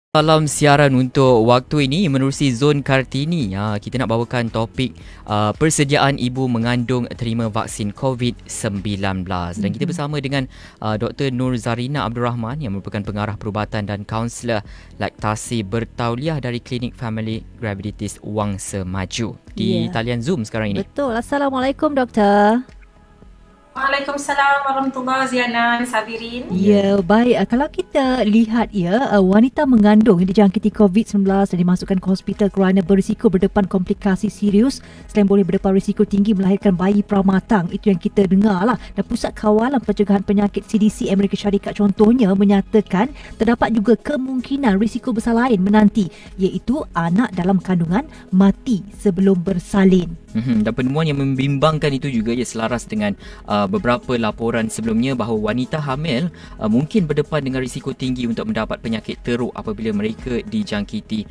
Dalam siaran untuk waktu ini menerusi Zon Kartini, kita nak bawakan topik persediaan ibu mengandung terima vaksin COVID-19. Dan kita bersama dengan Dr. Nur Zarina Abdul Rahman yang merupakan pengarah perubatan dan kaunselor laktasi bertauliah dari Klinik Family Graviditis Wangsa Maju. Di talian Zoom sekarang ini. Betul. Assalamualaikum doktor. Waalaikumsalam warahmatullahi wabarakatuh, Sabirin. Ya, baik. Kalau kita lihat wanita mengandung yang dijangkiti COVID-19 dan dimasukkan ke hospital kerana berisiko berdepan komplikasi serius selain boleh berdepan risiko tinggi melahirkan bayi pramatang. Itu yang kita dengar lah. Dan Pusat Kawalan Pencegahan Penyakit CDC Amerika Syarikat contohnya menyatakan terdapat juga kemungkinan risiko besar lain menanti, iaitu anak dalam kandungan mati sebelum bersalin. Dan penemuan yang membimbangkan itu juga ia selaras dengan beberapa laporan sebelumnya bahawa wanita hamil mungkin berdepan dengan risiko tinggi untuk mendapat penyakit teruk apabila mereka dijangkiti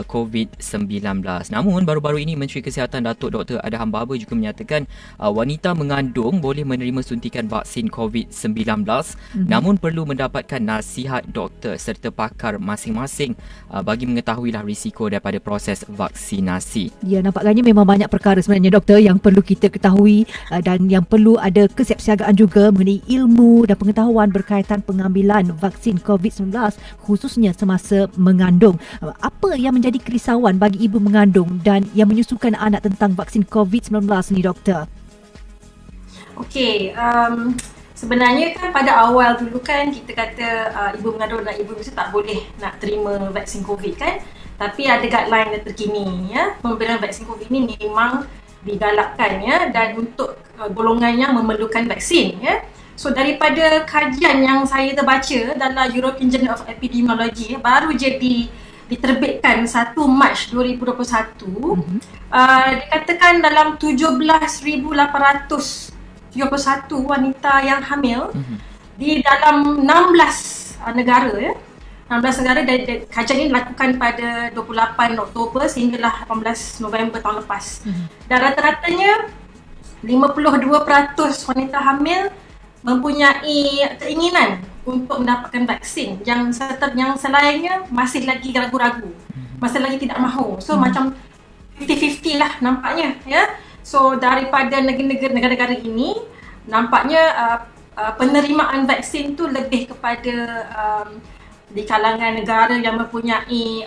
COVID-19. Namun baru-baru ini Menteri Kesihatan Datuk Dr. Adham Baba juga menyatakan wanita mengandung boleh menerima suntikan vaksin COVID-19 namun perlu mendapatkan nasihat doktor serta pakar masing-masing bagi mengetahuilah risiko daripada proses vaksinasi. Ya, nampaknya memang banyak perkara sebenarnya doktor yang perlu kita ketahui dan yang perlu ada kesiapsiagaan juga mengenai ilmu dan pengetahuan berkaitan pengambilan vaksin COVID-19 khususnya semasa mengandung. Apa yang menjadi kerisauan bagi ibu mengandung dan yang menyusukan anak tentang vaksin COVID-19 ni doktor? Okey, sebenarnya kan pada awal dulu kan kita kata ibu mengandung dan ibu menyusui tak boleh nak terima vaksin COVID kan. Tapi ada guideline yang terkini ya. Pemberian vaksin COVID ni memang digalakkan ya, dan untuk golongan yang memerlukan vaksin ya. So daripada kajian yang saya terbaca dalam European Journal of Epidemiology baru je diterbitkan 1 Mac 2021, dikatakan dalam 17,831 wanita yang hamil di dalam 16 negara ya. 16 negara, dan kajian ini dilakukan pada 28 Oktober sehinggalah 18 November tahun lepas. Dan rata-ratanya 52% wanita hamil mempunyai keinginan untuk mendapatkan vaksin. Yang selainnya masih lagi ragu-ragu, masih lagi tidak mahu. So macam 50-50 lah nampaknya ya. So daripada negara-negara ini nampaknya penerimaan vaksin tu lebih kepada di kalangan negara yang mempunyai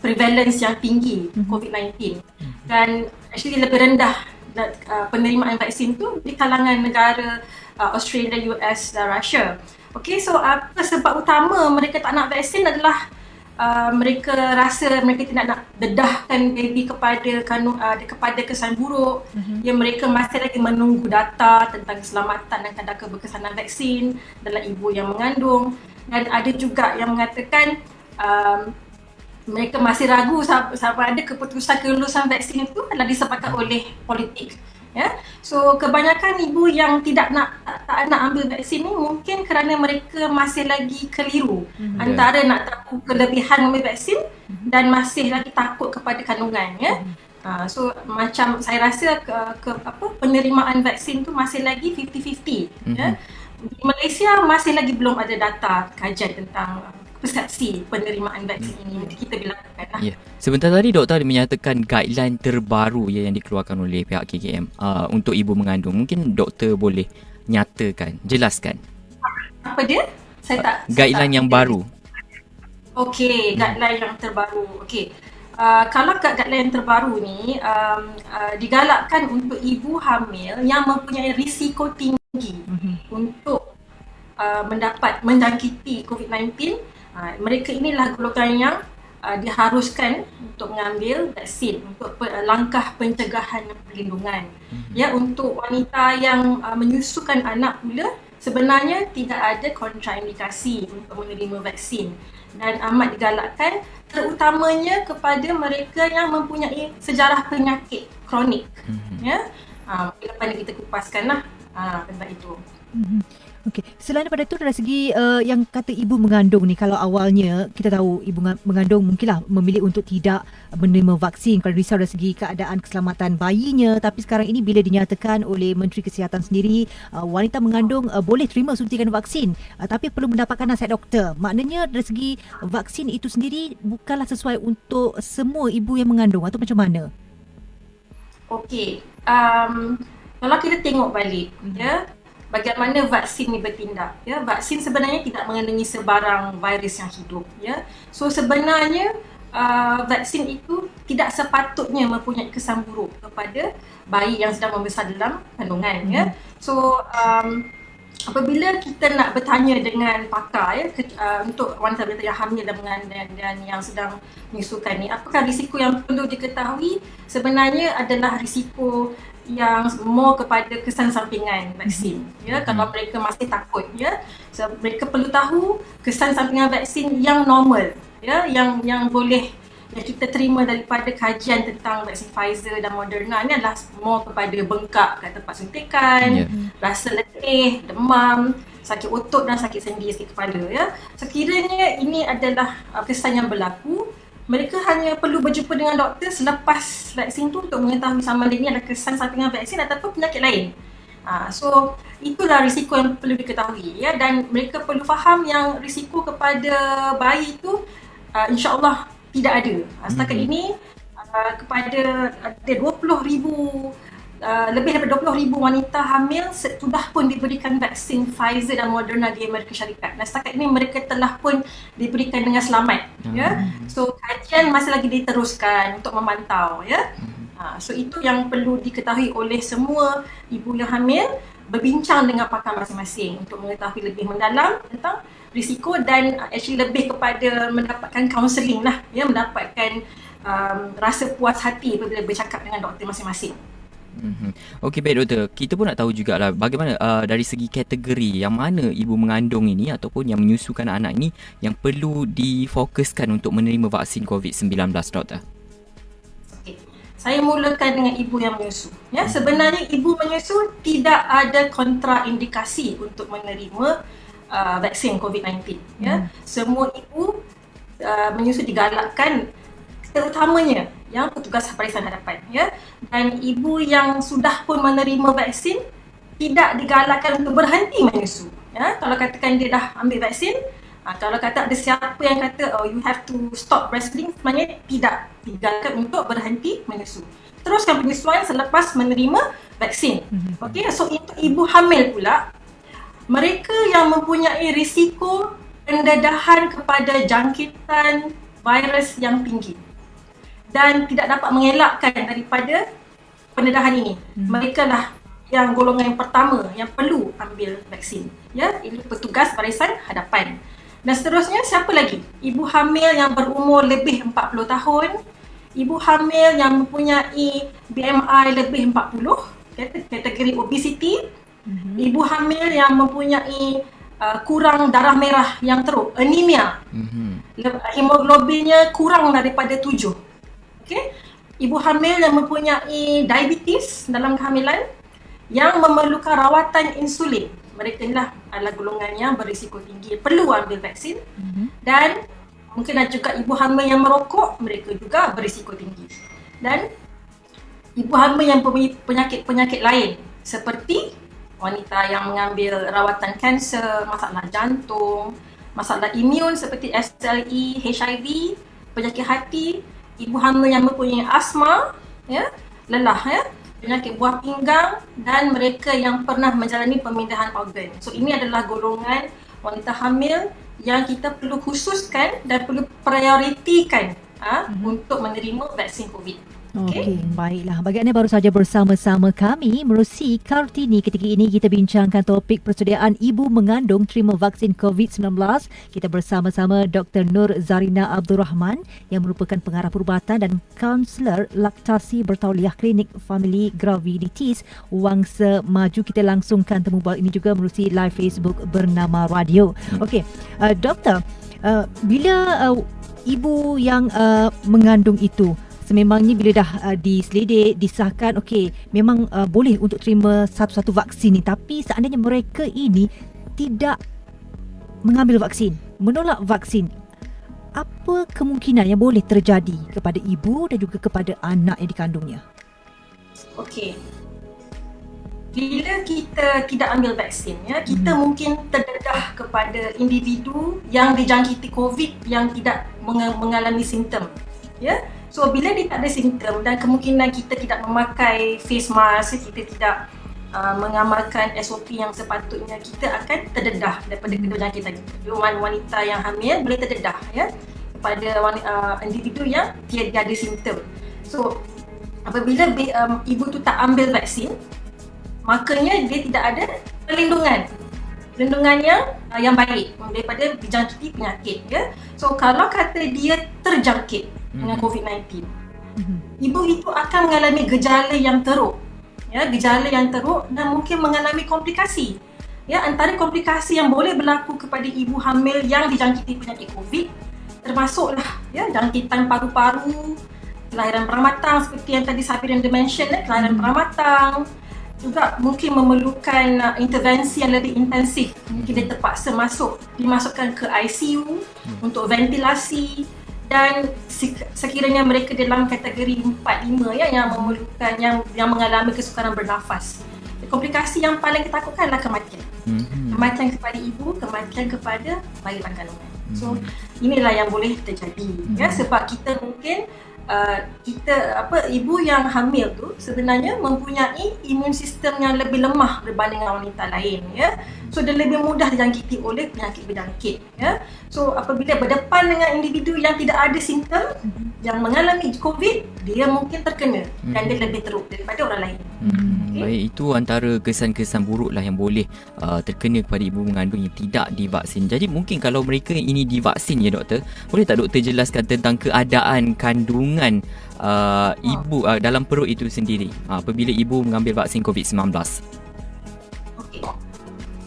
prevalence yang tinggi COVID-19, dan actually lebih rendah penerimaan vaksin tu di kalangan negara Australia, US dan Russia. Okay, so apa sebab utama mereka tak nak vaksin adalah mereka rasa mereka tidak nak dedahkan baby kepada kesan buruk. Yang mereka masih lagi menunggu data tentang keselamatan dan kadar keberkesanan vaksin dalam ibu yang mengandung. Dan ada juga yang mengatakan mereka masih ragu sampai ada keputusan kelulusan vaksin itu adalah disebabkan oleh politik ya. So kebanyakan ibu yang tak nak ambil vaksin ni mungkin kerana mereka masih lagi keliru antara nak tahu kelebihan mengambil vaksin dan masih lagi takut kepada kandungan ya. So macam saya rasa penerimaan vaksin tu masih lagi 50-50 ya. Di Malaysia masih lagi belum ada data kajian tentang persepsi penerimaan vaksin ini. Nanti kita bilangkan lah. Ya. Sebentar tadi doktor menyatakan guideline terbaru yang dikeluarkan oleh pihak KKM untuk ibu mengandung. Mungkin doktor boleh nyatakan, jelaskan. Apa dia? Guideline yang baru. Okey, guideline yang terbaru. Okey. Kalau guideline yang terbaru ni digalakkan untuk ibu hamil yang mempunyai risiko tinggi untuk menjangkiti COVID-19, mereka inilah golongan yang diharuskan untuk mengambil vaksin untuk langkah pencegahan dan perlindungan. Ya, untuk wanita yang menyusukan anak pula sebenarnya tidak ada kontraindikasi untuk menerima vaksin dan amat digalakkan terutamanya kepada mereka yang mempunyai sejarah penyakit kronik. Ya, lepas ni kita kupaskanlah tentang itu. Okey, selain daripada itu dari segi yang kata ibu mengandung ni, kalau awalnya kita tahu ibu mengandung mungkinlah memilih untuk tidak menerima vaksin kerana risau dari segi keadaan keselamatan bayinya, tapi sekarang ini bila dinyatakan oleh Menteri Kesihatan sendiri wanita mengandung boleh terima suntikan vaksin tapi perlu mendapatkan nasihat doktor. Maknanya dari segi vaksin itu sendiri bukanlah sesuai untuk semua ibu yang mengandung atau macam mana? Okey, kalau kita tengok balik, ya, bagaimana vaksin ni bertindak, ya. Vaksin sebenarnya tidak mengandungi sebarang virus yang hidup, ya. So sebenarnya vaksin itu tidak sepatutnya mempunyai kesan buruk kepada bayi yang sedang membesar dalam kandungan, ya. So apabila kita nak bertanya dengan pakar, ya, untuk wanita-wanita yang hamil dan yang sedang menyusukan ni, apakah risiko yang perlu diketahui, sebenarnya adalah risiko yang more kepada kesan sampingan vaksin, ya. Kalau mereka masih takut, ya, so, mereka perlu tahu kesan sampingan vaksin yang normal, ya, yang boleh yang kita terima daripada kajian tentang vaksin Pfizer dan Moderna ni adalah more kepada bengkak kat tempat suntikan, rasa letih, demam, sakit otot dan sakit sendi, sakit kepala, ya. Sekiranya ini adalah kesan yang berlaku, mereka hanya perlu berjumpa dengan doktor selepas vaksin tu untuk mengetahui sama ada ini adalah kesan sampingan vaksin ataupun penyakit lain. So itulah risiko yang perlu diketahui, ya, dan mereka perlu faham yang risiko kepada bayi itu insya-Allah tidak ada. Setakat ini kepada ada 20,000 lebih daripada 20,000 wanita hamil sudah pun diberikan vaksin Pfizer dan Moderna di Amerika Syarikat. Dan setakat ini mereka telah pun diberikan dengan selamat, ya. So kajian masih lagi diteruskan untuk memantau, ya. So itu yang perlu diketahui oleh semua ibu yang hamil, berbincang dengan pakar masing-masing untuk mengetahui lebih mendalam tentang risiko dan actually lebih kepada mendapatkan kaunseling lah, ya, mendapatkan rasa puas hati apabila bercakap dengan doktor masing-masing. Okey, baik doktor. Kita pun nak tahu jugalah bagaimana dari segi kategori yang mana ibu mengandung ini ataupun yang menyusukan anak ini yang perlu difokuskan untuk menerima vaksin COVID-19, doktor. Okey. Saya mulakan dengan ibu yang menyusu. Ya, sebenarnya ibu menyusu tidak ada kontraindikasi untuk menerima vaksin COVID-19. Ya, semua ibu menyusu digalakkan, terutamanya yang petugas barisan hadapan, ya, dan ibu yang sudah pun menerima vaksin tidak digalakkan untuk berhenti menyusu, ya. Kalau katakan dia dah ambil vaksin, kalau kata ada siapa yang kata you have to stop breastfeeding, sebenarnya tidak digalakkan untuk berhenti menyusu. Teruskan penyusuan selepas menerima vaksin. Okey, so untuk ibu hamil pula, mereka yang mempunyai risiko pendedahan kepada jangkitan virus yang tinggi dan tidak dapat mengelakkan daripada pendedahan ini, mereka lah yang golongan yang pertama yang perlu ambil vaksin, ya. Ini petugas barisan hadapan. Dan seterusnya, siapa lagi? Ibu hamil yang berumur lebih 40 tahun, ibu hamil yang mempunyai BMI lebih 40, kategori obesity, ibu hamil yang mempunyai kurang darah merah yang teruk, anemia, hemoglobinnya kurang daripada 7. Okay. Ibu hamil yang mempunyai diabetes dalam kehamilan yang memerlukan rawatan insulin, mereka inilah adalah golongan yang berisiko tinggi, perlu ambil vaksin. Dan mungkin ada juga ibu hamil yang merokok, mereka juga berisiko tinggi. Dan ibu hamil yang mempunyai penyakit-penyakit lain seperti wanita yang mengambil rawatan kanser, masalah jantung, masalah imun seperti SLE, HIV, penyakit hati, ibu hamil yang mempunyai asma, ya, lelah, ya, penyakit buah pinggang, dan mereka yang pernah menjalani pemindahan organ. So ini adalah golongan wanita hamil yang kita perlu khususkan dan perlu prioritikan untuk menerima vaksin COVID. Okey, baiklah. Bagi anda baru saja bersama-sama kami menerusi Kartini, ketika ini kita bincangkan topik persediaan ibu mengandung terima vaksin COVID-19. Kita bersama-sama Dr. Nur Zarina Abdul Rahman yang merupakan pengarah perubatan dan kaunselor laktasi bertauliah klinik Family Gravidities Wangsa Maju. Kita langsungkan temu bual ini juga menerusi live Facebook bernama Radio. Okey, doktor, bila ibu yang mengandung itu sememangnya bila dah diselidik, disahkan, okey, memang boleh untuk terima satu-satu vaksin ni, tapi seandainya mereka ini tidak mengambil vaksin, menolak vaksin, apa kemungkinan yang boleh terjadi kepada ibu dan juga kepada anak yang dikandungnya? Okey. Bila kita tidak ambil vaksin, kita mungkin terdedah kepada individu yang dijangkiti COVID yang tidak mengalami simptom. So bila dia tak ada simptom dan kemungkinan kita tidak memakai face mask, kita tidak mengamalkan SOP yang sepatutnya, kita akan terdedah daripada jangkitan kita. Wanita yang hamil boleh terdedah kepada individu yang tiada ada simptom. So apabila ibu tu tak ambil vaksin, makanya dia tidak ada perlindungan yang baik daripada dijangkiti penyakit. So kalau kata dia terjangkit dengan COVID-19, ibu itu akan mengalami gejala yang teruk, gejala yang teruk dan mungkin mengalami komplikasi. Antara komplikasi yang boleh berlaku kepada ibu hamil yang dijangkiti penyakit COVID termasuklah jangkitan paru-paru, kelahiran peramatang seperti yang tadi Safirin mention, kelahiran peramatang. Juga mungkin memerlukan intervensi yang lebih intensif. Mungkin dia terpaksa dimasukkan ke ICU untuk ventilasi, dan sekiranya mereka dalam kategori 4-5 yang memerlukan yang mengalami kesukaran bernafas. Komplikasi yang paling kita takutkan adalah kematian. Kematian kepada ibu, kematian kepada bayi dalam kandungan. So inilah yang boleh terjadi sebab kita mungkin ibu yang hamil tu sebenarnya mempunyai imun sistem yang lebih lemah berbanding dengan wanita lain. So dia lebih mudah dijangkiti oleh penyakit berjangkit. So apabila berdepan dengan individu yang tidak ada simptom yang mengalami COVID, dia mungkin terkena dan dia lebih teruk daripada orang lain. Baik, itu antara kesan-kesan buruk lah yang boleh terkena kepada ibu mengandung yang tidak divaksin. Jadi mungkin kalau mereka ini divaksin doktor, boleh tak doktor jelaskan tentang keadaan kandungan ibu dalam perut itu sendiri apabila ibu mengambil vaksin COVID-19? Okey.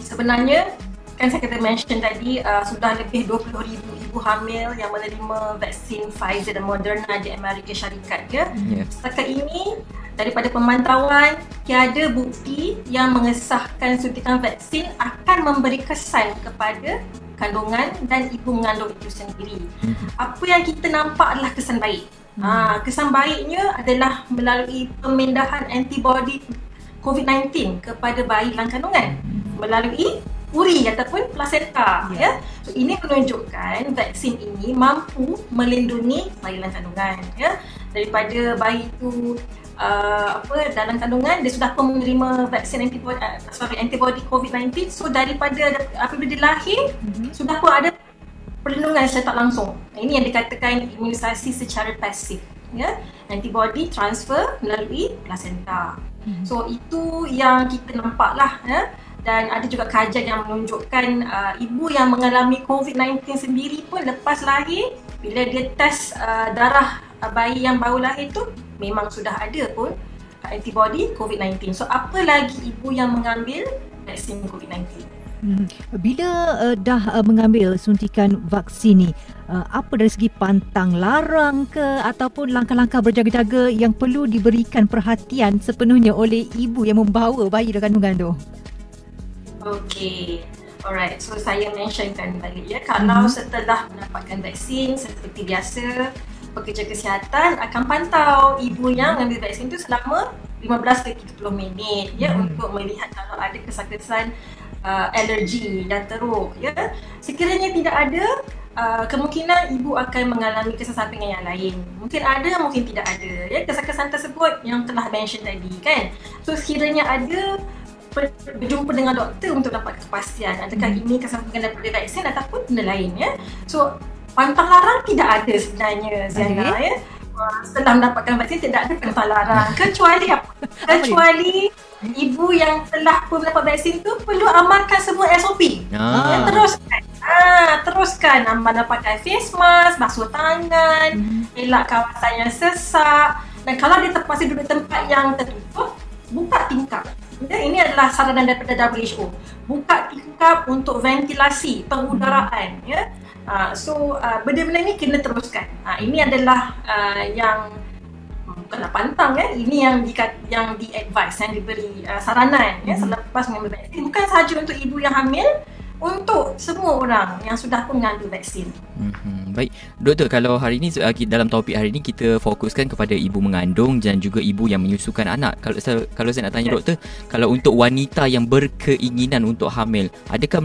Sebenarnya kan saya kata mention tadi sudah lebih 20,000 ibu hamil yang menerima vaksin Pfizer dan Moderna di Amerika Syarikat. Setakat ini daripada pemantauan tiada bukti yang mengesahkan suntikan vaksin akan memberi kesan kepada kandungan dan ibu mengandung itu sendiri. Apa yang kita nampak adalah kesan baik. Kesan baiknya adalah melalui pemindahan antibodi COVID-19 kepada bayi dalam kandungan melalui uri ataupun plasenta. So ini menunjukkan vaksin ini mampu melindungi bayi dalam kandungan daripada bayi itu dalam kandungan dia sudah pun menerima vaksin antibodi COVID-19. So daripada apabila dia lahir sudah pun ada perlindungan secara tak langsung. Ini yang dikatakan imunisasi secara pasif. Antibody transfer melalui plasenta. So itu yang kita nampak lah. Dan ada juga kajian yang menunjukkan ibu yang mengalami COVID-19 sendiri pun lepas lahir, bila dia test darah bayi yang baru lahir tu memang sudah ada pun antibody COVID-19. So apa lagi ibu yang mengambil vaksin COVID-19? Bila dah mengambil suntikan vaksin ni, apa dari segi pantang larang ke ataupun langkah-langkah berjaga-jaga yang perlu diberikan perhatian sepenuhnya oleh ibu yang membawa bayi dalam kandungan tu? Okey. Alright, so saya mentionkan balik kalau setelah mendapatkan vaksin seperti biasa, pekerja kesihatan akan pantau ibu yang mengambil vaksin itu selama 15 ke 30 minit untuk melihat kalau ada kesan-kesan alergi yang teruk. Sekiranya tidak ada, kemungkinan ibu akan mengalami kesan sampingan yang lain. Mungkin ada, mungkin tidak ada. Kesan-kesan tersebut yang telah mention tadi kan. So sekiranya ada, berjumpa dengan doktor untuk dapat kepastian adakah ini kesampingan daripada vaksin ataupun benda lain. So pantang larang tidak ada sebenarnya, Ziana. Setelah mendapatkan vaksin tidak ada pantang larang, kecuali apa? Kecuali ibu yang telah pun mendapat vaksin tu perlu amalkan semua SOP. Teruskan amal pakai face mask, basuh tangan, elak kawasan yang sesak, dan kalau dia terpaksa duduk tempat yang tertutup, buka tingkap. Ini adalah saranan daripada WHO. Buka tingkap untuk ventilasi, pengudaraan. So benda-benda ni kena teruskan. Ini adalah yang bukanlah pantang ini yang di-advise, yang diberi saranan selepas mengambil vaksin. Bukan sahaja untuk ibu yang hamil, untuk semua orang yang sudah pun mengambil vaksin. Baik, doktor, kalau hari ini dalam topik hari ini kita fokuskan kepada ibu mengandung dan juga ibu yang menyusukan anak. Kalau saya nak tanya doktor, kalau untuk wanita yang berkeinginan untuk hamil, adakah